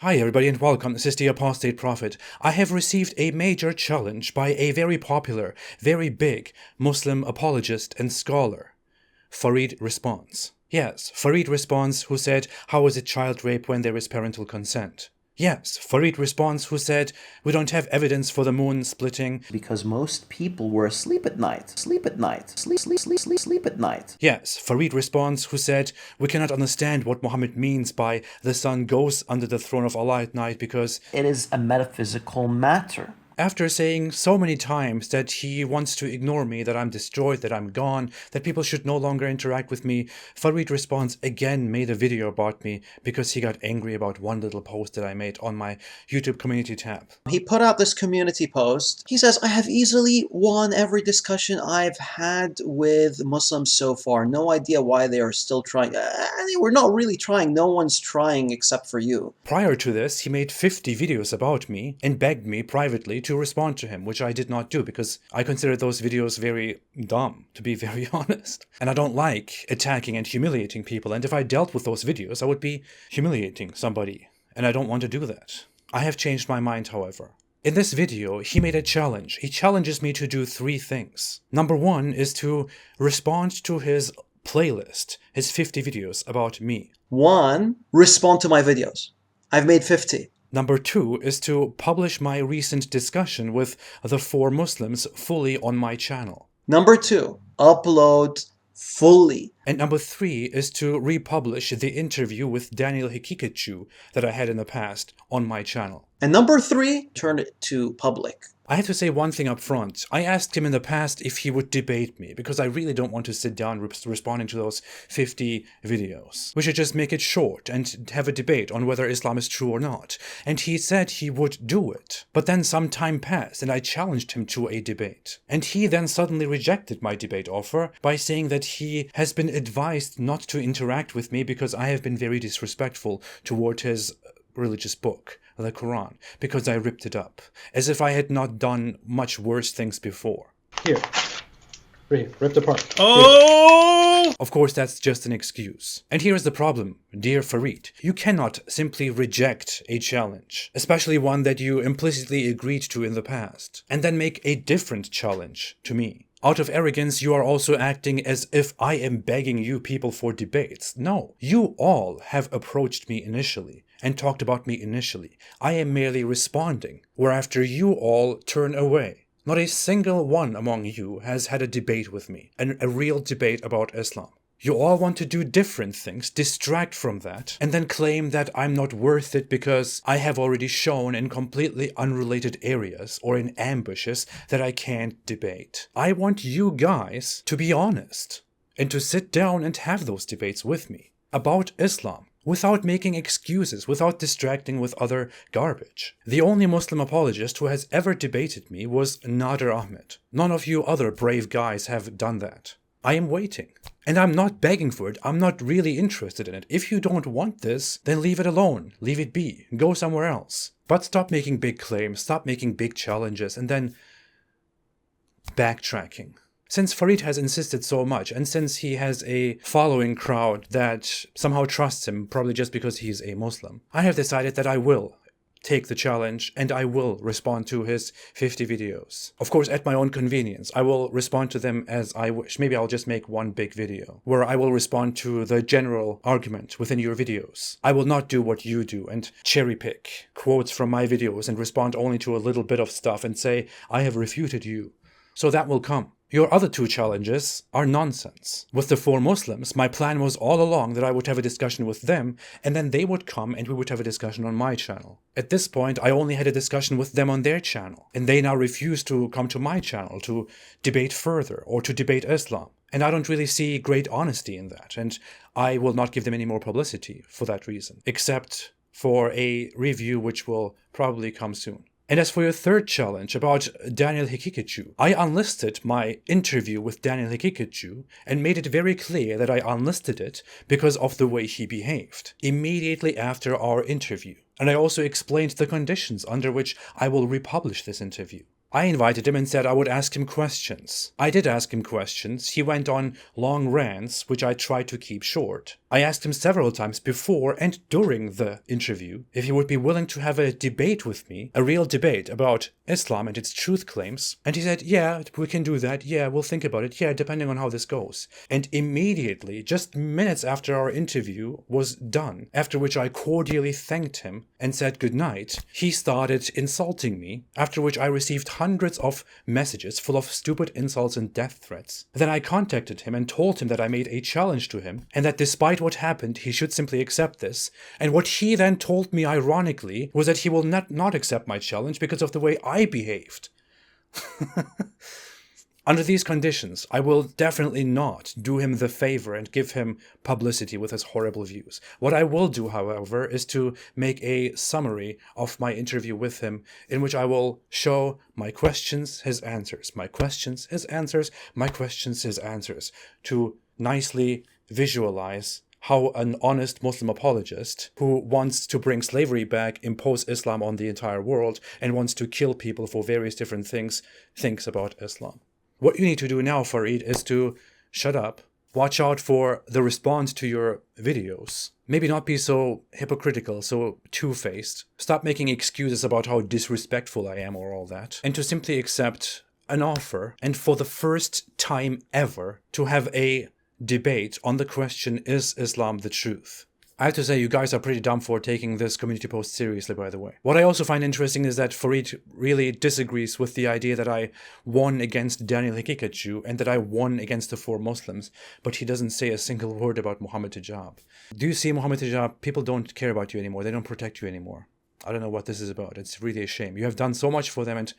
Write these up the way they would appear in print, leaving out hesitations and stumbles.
Hi everybody and welcome, this is the Apostate Prophet. I have received a major challenge by a very popular, very big Muslim apologist and scholar. Farid Responds. Yes, Farid Responds, who said, how is it child rape when there is parental consent? Yes, Farid Responds, who said, we don't have evidence for the moon splitting because most people were asleep at night. Sleep at night. Yes, Farid Responds, who said, we cannot understand what Muhammad means by the sun goes under the throne of Allah at night because it is a metaphysical matter. After saying so many times that he wants to ignore me, that I'm destroyed, that I'm gone, that people should no longer interact with me, Farid Responds again made a video about me because he got angry about one little post that I made on my YouTube community tab. He put out this community post. He says, I have easily won every discussion I've had with Muslims so far. No idea why they are still trying. We're not really trying. No one's trying except for you. Prior to this, he made 50 videos about me and begged me privately to respond to him, which I did not do because I consider those videos very dumb, to be very honest. And I don't like attacking and humiliating people, and if I dealt with those videos, I would be humiliating somebody, and I don't want to do that. I have changed my mind, however. In this video, he made a challenge. He challenges me to do 3 things. Number 1 is to respond to his playlist, his 50 videos about me. 1, respond to my videos. I've made 50. Number 2 is to publish my recent discussion with the 4 Muslims fully on my channel. Number 2, upload fully. And number 3 is to republish the interview with Daniel Hikikachu that I had in the past on my channel. And number 3, turn it to public. I have to say one thing up front. I asked him in the past if he would debate me, because I really don't want to sit down responding to those 50 videos. We should just make it short and have a debate on whether Islam is true or not. And he said he would do it. But then some time passed and I challenged him to a debate. And he then suddenly rejected my debate offer by saying that he has been advised not to interact with me because I have been very disrespectful toward his religious book, the Quran, because I ripped it up, as if I had not done much worse things before. Here. Ripped apart. Oh! Here. Of course, that's just an excuse. And here's the problem, dear Farid. You cannot simply reject a challenge, especially one that you implicitly agreed to in the past, and then make a different challenge to me. Out of arrogance, you are also acting as if I am begging you people for debates. No, you all have approached me initially and talked about me initially. I am merely responding, whereafter you all turn away. Not a single one among you has had a debate with me, a real debate about Islam. You all want to do different things, distract from that, and then claim that I'm not worth it because I have already shown in completely unrelated areas or in ambushes that I can't debate. I want you guys to be honest and to sit down and have those debates with me about Islam without making excuses, without distracting with other garbage. The only Muslim apologist who has ever debated me was Nader Ahmed. None of you other brave guys have done that. I am waiting. And I'm not begging for it. I'm not really interested in it. If you don't want this, then leave it alone. Leave it be. Go somewhere else. But stop making big claims. Stop making big challenges. And then backtracking. Since Farid has insisted so much, and since he has a following crowd that somehow trusts him, probably just because he's a Muslim, I have decided that I will take the challenge and I will respond to his 50 videos. Of course, at my own convenience. I will respond to them as I wish. Maybe I'll just make one big video where I will respond to the general argument within your videos. I will not do what you do and cherry pick quotes from my videos and respond only to a little bit of stuff and say, I have refuted you. So that will come. Your other 2 challenges are nonsense. With the 4 Muslims, my plan was all along that I would have a discussion with them, and then they would come and we would have a discussion on my channel. At this point, I only had a discussion with them on their channel, and they now refuse to come to my channel to debate further or to debate Islam. And I don't really see great honesty in that, and I will not give them any more publicity for that reason, except for a review which will probably come soon. And as for your 3rd challenge about Daniel Hikikachu, I unlisted my interview with Daniel Hikikachu and made it very clear that I unlisted it because of the way he behaved immediately after our interview. And I also explained the conditions under which I will republish this interview. I invited him and said I would ask him questions. I did ask him questions. He went on long rants, which I tried to keep short. I asked him several times before and during the interview if he would be willing to have a debate with me, a real debate about Islam and its truth claims. And he said, yeah, we can do that. Yeah, we'll think about it. Yeah, depending on how this goes. And immediately, just minutes after our interview was done, after which I cordially thanked him and said goodnight, he started insulting me, after which I received hundreds of messages full of stupid insults and death threats. Then I contacted him and told him that I made a challenge to him, and that despite what happened, he should simply accept this. And what he then told me ironically was that he will not accept my challenge because of the way I behaved. Under these conditions, I will definitely not do him the favor and give him publicity with his horrible views. What I will do, however, is to make a summary of my interview with him, in which I will show my questions, his answers, my questions, his answers, my questions, his answers, to nicely visualize how an honest Muslim apologist who wants to bring slavery back, impose Islam on the entire world, and wants to kill people for various different things, thinks about Islam. What you need to do now, Farid, is to shut up, watch out for the response to your videos. Maybe not be so hypocritical, so two-faced. Stop making excuses about how disrespectful I am or all that. And to simply accept an offer, and for the first time ever, to have a debate on the question, is Islam the truth? I have to say, you guys are pretty dumb for taking this community post seriously, by the way. What I also find interesting is that Farid really disagrees with the idea that I won against Daniel Hikikachu and that I won against the 4 Muslims, but he doesn't say a single word about Muhammad Hijab. Do you see, Muhammad Hijab, people don't care about you anymore. They don't protect you anymore. I don't know what this is about. It's really a shame. You have done so much for them, and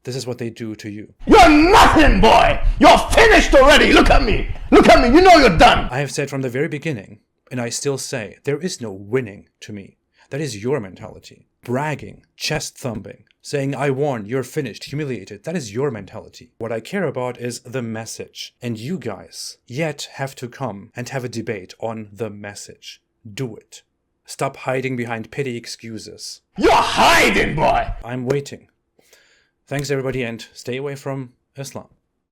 this is what they do to you. You're nothing, boy! You're finished already! Look at me! Look at me! You know you're done! I have said from the very beginning, and I still say, there is no winning to me. That is your mentality. Bragging, chest thumping, saying, I won, you're finished, humiliated. That is your mentality. What I care about is the message. And you guys yet have to come and have a debate on the message. Do it. Stop hiding behind petty excuses. You're hiding, boy! I'm waiting. Thanks everybody, and stay away from Islam.